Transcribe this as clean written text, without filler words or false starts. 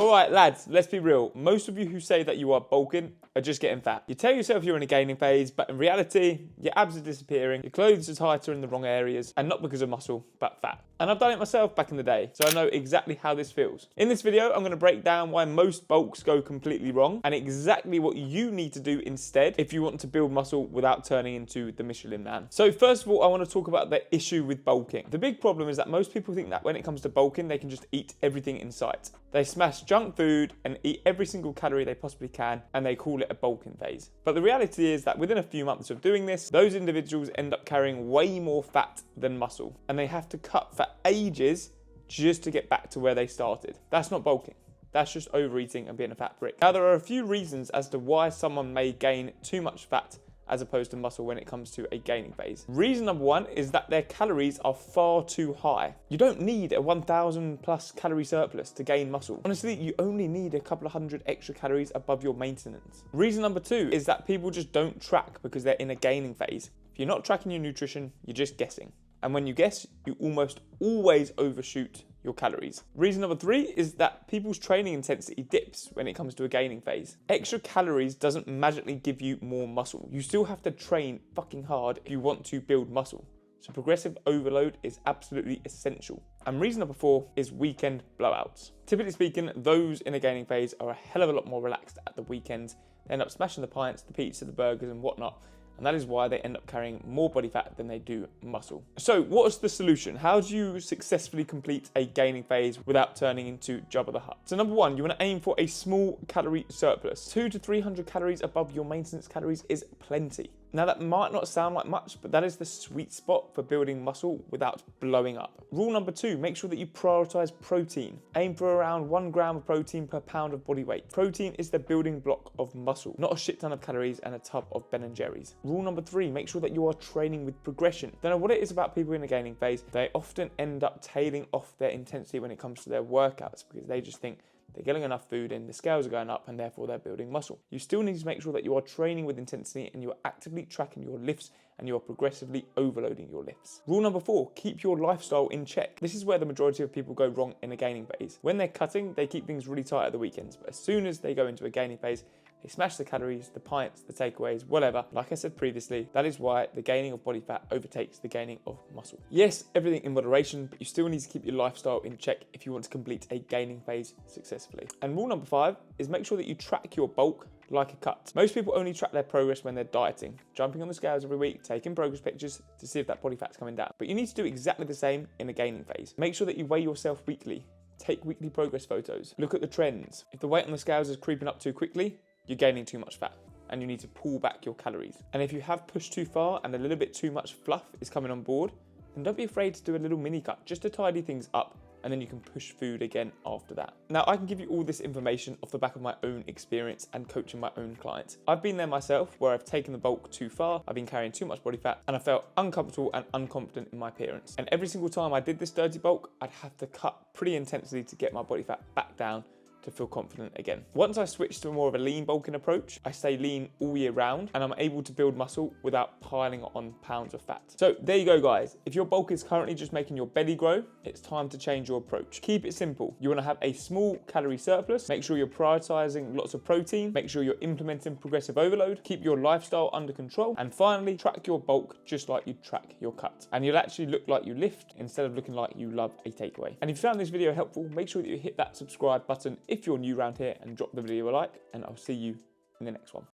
All right, lads, let's be real. Most of you who say that you are bulking are just getting fat. You tell yourself you're in a gaining phase, but in reality, your abs are disappearing, your clothes are tighter in the wrong areas, and not because of muscle, but fat. And I've done it myself back in the day, so I know exactly how this feels. In this video, I'm gonna break down why most bulks go completely wrong and exactly what you need to do instead if you want to build muscle without turning into the Michelin Man. So first of all, I wanna talk about the issue with bulking. The big problem is that most people think that when it comes to bulking, they can just eat everything in sight. They smash junk food and eat every single calorie they possibly can, and they call it a bulking phase. But the reality is that within a few months of doing this, those individuals end up carrying way more fat than muscle, and they have to cut for ages just to get back to where they started. That's not bulking. That's just overeating and being a fat brick. Now, there are a few reasons as to why someone may gain too much fat as opposed to muscle when it comes to a gaining phase. Reason number one is that their calories are far too high. You don't need a 1,000 plus calorie surplus to gain muscle. Honestly, you only need a couple of hundred extra calories above your maintenance. Reason number two is that people just don't track because they're in a gaining phase. If you're not tracking your nutrition, you're just guessing. And when you guess, you almost always overshoot your calories. Reason number three is that people's training intensity dips when it comes to a gaining phase. Extra calories doesn't magically give you more muscle. You still have to train fucking hard if you want to build muscle. So progressive overload is absolutely essential. And reason number four is weekend blowouts. Typically speaking, those in a gaining phase are a hell of a lot more relaxed at the weekends. They end up smashing the pints, the pizza, the burgers and whatnot. And that is why they end up carrying more body fat than they do muscle. So what's the solution? How do you successfully complete a gaining phase without turning into Jabba the Hutt? So number one, you want to aim for a small calorie surplus. 200 to 300 calories above your maintenance calories is plenty. Now that might not sound like much, but that is the sweet spot for building muscle without blowing up. Rule number two, make sure that you prioritize protein. Aim for around 1 gram of protein per pound of body weight. Protein is the building block of muscle, not a shit ton of calories and a tub of Ben & Jerry's. Rule number three, make sure that you are training with progression. Don't know what it is about people in a gaining phase. They often end up tailing off their intensity when it comes to their workouts because they just think they're getting enough food in, the scales are going up, and therefore they're building muscle. You still need to make sure that you are training with intensity and you are actively tracking your lifts and you are progressively overloading your lifts. Rule number four, keep your lifestyle in check. This is where the majority of people go wrong in a gaining phase. When they're cutting, they keep things really tight at the weekends, but as soon as they go into a gaining phase, they smash the calories, the pints, the takeaways, whatever. Like I said previously, that is why the gaining of body fat overtakes the gaining of muscle. Yes, everything in moderation, but you still need to keep your lifestyle in check if you want to complete a gaining phase successfully. And rule number five is make sure that you track your bulk like a cut. Most people only track their progress when they're dieting, jumping on the scales every week, taking progress pictures to see if that body fat's coming down. But you need to do exactly the same in a gaining phase. Make sure that you weigh yourself weekly. Take weekly progress photos. Look at the trends. If the weight on the scales is creeping up too quickly, you're gaining too much fat and you need to pull back your calories. And if you have pushed too far and a little bit too much fluff is coming on board, then don't be afraid to do a little mini cut just to tidy things up, and then you can push food again after that. Now, I can give you all this information off the back of my own experience and coaching my own clients. I've been there myself where I've taken the bulk too far, I've been carrying too much body fat, and I felt uncomfortable and unconfident in my appearance. And every single time I did this dirty bulk, I'd have to cut pretty intensely to get my body fat back down to feel confident again. Once I switched to more of a lean bulking approach, I stay lean all year round and I'm able to build muscle without piling on pounds of fat. So there you go, guys. If your bulk is currently just making your belly grow, it's time to change your approach. Keep it simple. You want to have a small calorie surplus, make sure you're prioritizing lots of protein, make sure you're implementing progressive overload, keep your lifestyle under control, and finally track your bulk just like you track your cut. And you'll actually look like you lift instead of looking like you love a takeaway. And if you found this video helpful, make sure that you hit that subscribe button if you're new around here and drop the video a like, and I'll see you in the next one.